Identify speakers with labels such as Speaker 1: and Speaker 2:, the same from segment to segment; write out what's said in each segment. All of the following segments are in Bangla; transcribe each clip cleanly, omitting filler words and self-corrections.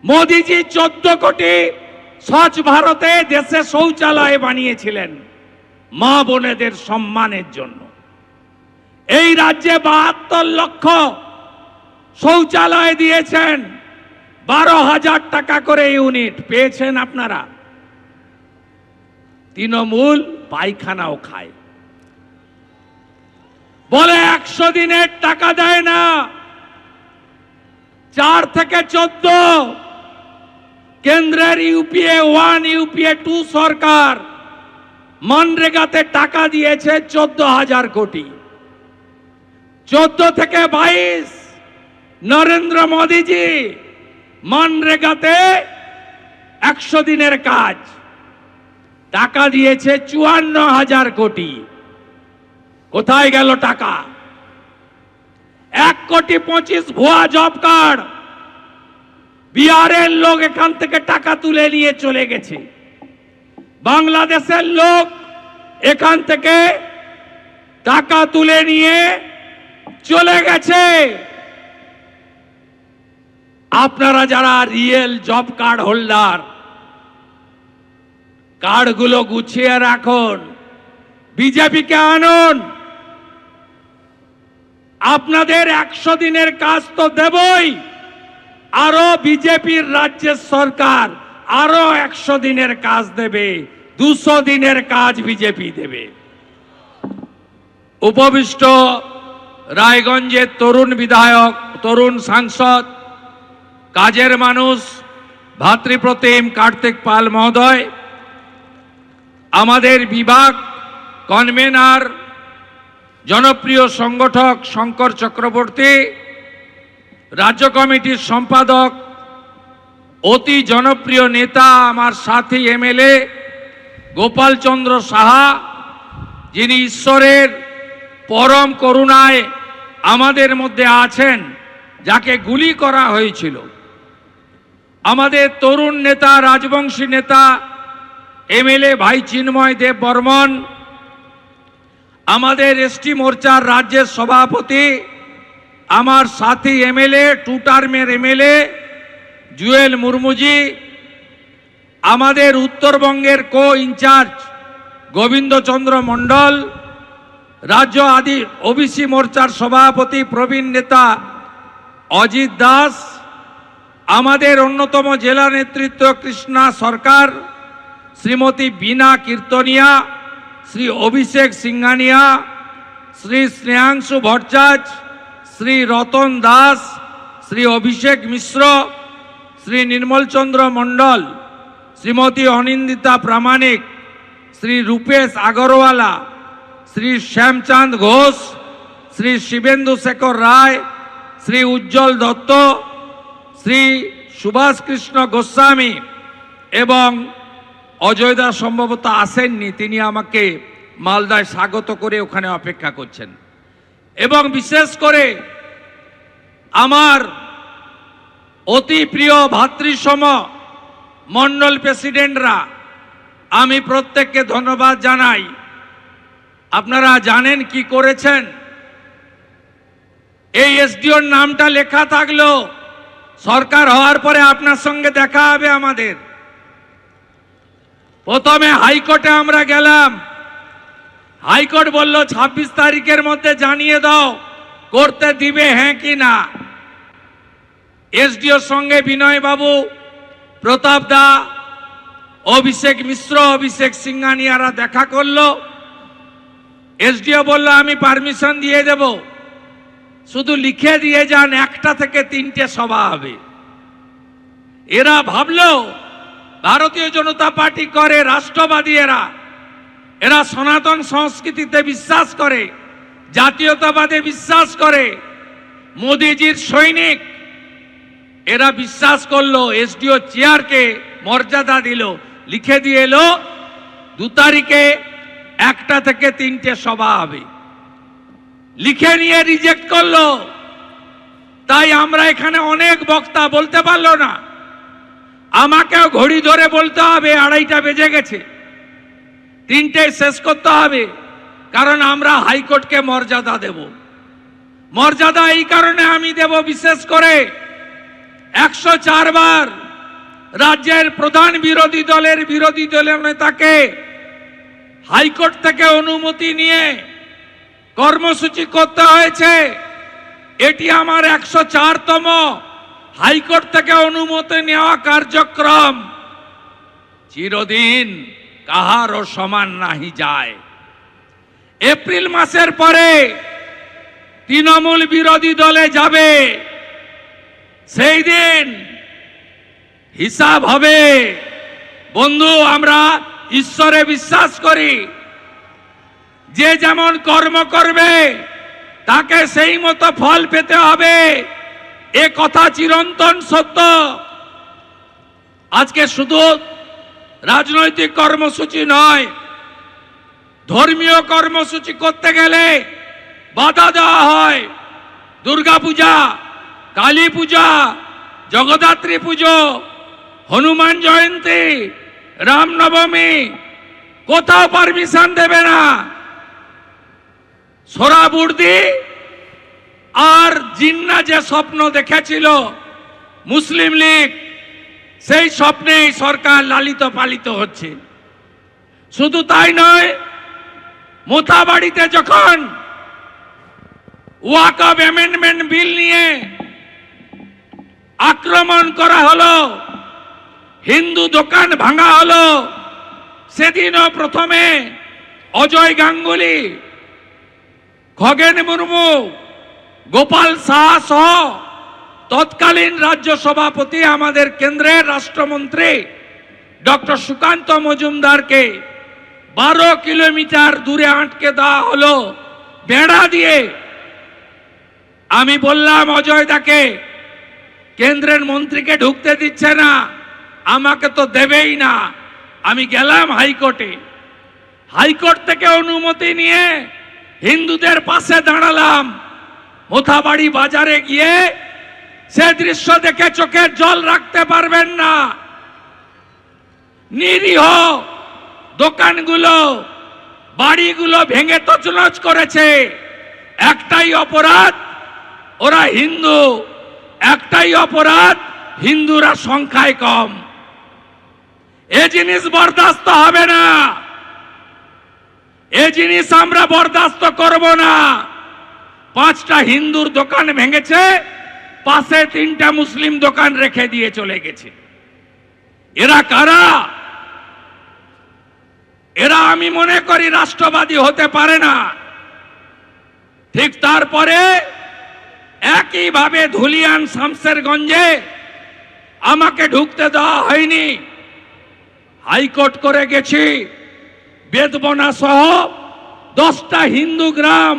Speaker 1: মোদিজি 14 কোটি স্বচ্ছ ভারতে দেশে শৌচালয় বানিয়েছিলেন মা বোনেদের সম্মানের জন্য। এই রাজ্যে 72 লক্ষ শৌচালয় দিয়েছেন, 12,000 টাকা করে ইউনিট পেয়েছেন আপনারা। তৃণমূল পায়খানাও খায়, বলে 100 দিনের টাকা দেয় না। 4 থেকে 14 কেন্দ্রের ইউপিএ 1 ইউপিএ 2 সরকার মনরেগাতে টাকা দিয়েছে 14,000 কোটি। 14 থেকে 22 নরেন্দ্র মোদীজি মনরেগাতে 100 দিনের কাজ টাকা দিয়েছে 54,000 কোটি। কোথায় গেল টাকা? 1,25,00,000 ভুয়া জব কার্ড বিহারের লোক এখান থেকে টাকা তুলে নিয়ে চলে গেছে। বাংলাদেশের লোক এখান থেকে টাকা তুলে নিয়ে চলে গেছে। আপনারা যারা রিয়েল জব কার্ড হোল্ডার, কার্ডগুলো গুছিয়ে রাখুন, বিজেপিকে আনুন। আপনাদের 100 দিনের কাজ তো দেবই, আরো বিজেপির রাজ্যের সরকার আরো 100 দিনের কাজ দেবে, 200 দিনের কাজ বিজেপি দেবে। উপবিষ্ট রায়গঞ্জের তরুণ বিধায়ক, তরুণ সাংসদ, কাজের মানুষ ভাতৃপ্রতিম কার্তিক পাল মহোদয়, আমাদের বিভাগ কনভেনার জনপ্রিয় সংগঠক শঙ্কর চক্রবর্তী, রাজ্য কমিটির সম্পাদক অতি জনপ্রিয় নেতা আমার সাথী এমএলএ গোপাল চন্দ্র সাহা, যিনি ঈশ্বরের পরম করুণায় আমাদের মধ্যে আছেন, যাকে গুলি করা হয়েছিল, আমাদের তরুণ নেতা রাজবংশী নেতা এমএলএ ভাই চিন্ময় দেব বর্মন, আমাদের এসটি মোর্চার রাজ্যের সভাপতি আমার সাথী এমএলএ, 2 টার্মের এমএলএ জুয়েল মুর্মুজি, আমাদের উত্তরবঙ্গের কো ইনচার্জ গোবিন্দচন্দ্র মণ্ডল, রাজ্য আদি ওবিসি মোর্চার সভাপতি প্রবীণ নেতা অজিত দাস, আমাদের অন্যতম জেলা নেতৃত্ব কৃষ্ণা সরকার, শ্রীমতী বীণা কীর্তনিয়া, শ্রী অভিষেক সিংহানিয়া, শ্রী স্নেহাংশু ভট্টাচার্য, শ্রী রতন দাস, শ্রী অভিষেক মিশ্র, শ্রী নির্মলচন্দ্র মণ্ডল, শ্রীমতী অনিন্দিতা প্রামাণিক, শ্রী রূপেশ আগরওয়ালা, শ্রী শ্যামচাঁদ ঘোষ, শ্রী শিবেন্দু শেখর রায়, শ্রী উজ্জ্বল দত্ত, শ্রী সুভাষ কৃষ্ণ গোস্বামী এবং অজয়দা সম্ভবত আসেননি, তিনি আমাকে মালদায় স্বাগত করে ওখানে অপেক্ষা করছেন। এবং বিশেষ করে আমার অতি প্রিয় ভাতৃসম মণ্ডল প্রেসিডেন্টরা, আমি প্রত্যেককে ধন্যবাদ জানাই। আপনারা জানেন কি করেছেন? এই এসডিওর নামটা লেখা থাকলো, সরকার হওয়ার পরে আপনার সঙ্গে দেখা হবে আমাদের। প্রথমে হাইকোর্টে আমরা গেলাম, হাইকোর্ট বলল 26 তারিখের মধ্যে জানিয়ে দাও করতে দিবে হ্যাঁ কি না। এসডিওর সঙ্গে বিনয় বাবু, প্রতাপ দা, অভিষেক মিশ্র, অভিষেক সিংহানিয়ারা দেখা করলো। এসডিও বলল আমি পারমিশন দিয়ে দেব, শুধু লিখে দিয়ে যান 1টা থেকে 3টে সভা হবে। এরা ভাবলো ভারতীয় জনতা পার্টি করে, রাষ্ট্রবাদী এরা সনাতন সংস্কৃতিতে বিশ্বাস করে, জাতীয়তাবাদে বিশ্বাস করে, মোদিজির সৈনিক। এরা বিশ্বাস করলো, এসডিও চেয়ারকে মর্যাদা দিল, লিখে দিয়ে এলো 2 তারিখে 1টা থেকে 3টে সভা হবে। লিখে নিয়ে রিজেক্ট করলো। তাই আমরা এখানে অনেক বক্তা বলতে পারলো না, আমাকেও ঘড়ি ধরে বলতে হবে 2:30 বেজে গেছে, 3টেয় শেষ করতে হবে, কারণ আমরা হাইকোর্টকে মর্যাদা দেব। মর্যাদা এই কারণে আমি দেব, বিশেষ করে 104 বার রাজ্যের প্রধান বিরোধী দলের নেতাকে হাইকোর্ট থেকে অনুমতি নিয়ে কর্মসূচি করতে হয়েছে। এটি আমার 104তম হাইকোর্ট থেকে অনুমতি নেওয়া কার্যক্রম। চিরদিন কাহারও সমান নাহি যায়। এপ্রিল মাসের পরে তৃণমূল বিরোধী দলে যাবে, সেই দিন হিসাব হবে। বন্ধু, আমরা ঈশ্বরে বিশ্বাস করি, যে যেমন কর্ম করবে তাকে সেই মতো ফল পেতে হবে, এ কথা চিরন্তন সত্য। আজকে শুধু রাজনৈতিক কর্মসূচি নয়, ধর্মীয় কর্মসূচি করতে গেলে বাধা দেওয়া হয়। দুর্গাপূজা, কালী পূজা, জগদ্ধাত্রী পুজো, হনুমান জয়ন্তী, রামনবমী, কোথাও পারমিশন দেবে না। সোহরাবুর্দি আর জিন্না যে স্বপ্ন দেখেছিল মুসলিম লীগ, সেই স্বপ্নেই সরকার লালিত পালিত হচ্ছে। শুধু তাই নয়, মোথাবাড়িতে যখন ওয়াকফ অ্যামেন্ডমেন্ট বিল নিয়ে আক্রমণ করা হলো, হিন্দু দোকান ভাঙা হলো, সেদিনও প্রথমে অজয় গাঙ্গুলি, খগেন মুর্মু, গোপাল শাহ সহ তৎকালীন রাজ্য সভাপতি আমাদের কেন্দ্রের রাষ্ট্রমন্ত্রী ডক্টর সুকান্ত মজুমদারকে 12 কিলোমিটার দূরে আটকে দেওয়া হলো বেড়া দিয়ে। আমি বললাম অজয় দাকে, কেন্দ্রের মন্ত্রীকে ঢুকতে দিচ্ছে না, আমাকে তো দেবেই না। আমি গেলাম হাইকোর্টে, হাইকোর্ট থেকে অনুমতি নিয়ে হিন্দুদের পাশে দাঁড়ালাম। মোথাবাড়ি বাজারে গিয়ে সে দৃশ্য দেখে চোখের জল রাখতে পারবেন না। নিরীহ দোকানগুলো, বাড়িগুলো ভেঙে তছনছ করেছে। একটাই অপরাধ, ওরা হিন্দু। একটাই অপরাধ, হিন্দুরা সংখ্যায় কম। এ জিনিস বরদাস্ত হবে না, এ জিনিস আমরা বরদাস্ত করব না। 5টা হিন্দুর দোকান ভেঙেছে, পাশে 3টা মুসলিম দোকান রেখে দিয়ে চলে গেছে। এরা কারা? এরা আমি মনে করি রাষ্ট্রবাদী হতে পারে না। ঠিক তারপরে একইভাবে ধুলিয়ান শামসেরগঞ্জে আমাকে ঢুকতে দেওয়া হয়নি। হাইকোর্ট করে গেছি, বেদবনা সহ 10টা হিন্দু গ্রাম,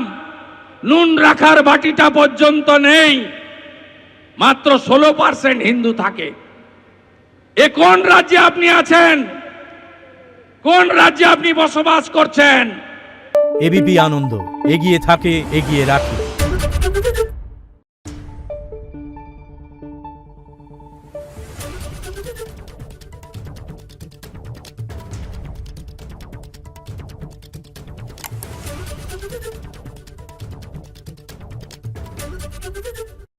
Speaker 1: নুন রাখার বাটিটা পর্যন্ত নেই। মাত্র 16% হিন্দু থাকে। এ কোন রাজ্যে আপনি আছেন? কোন রাজ্যে আপনি বসবাস করছেন?
Speaker 2: এবিপি আনন্দ, এগিয়ে থাকে, এগিয়ে রাখে।
Speaker 3: Thank you.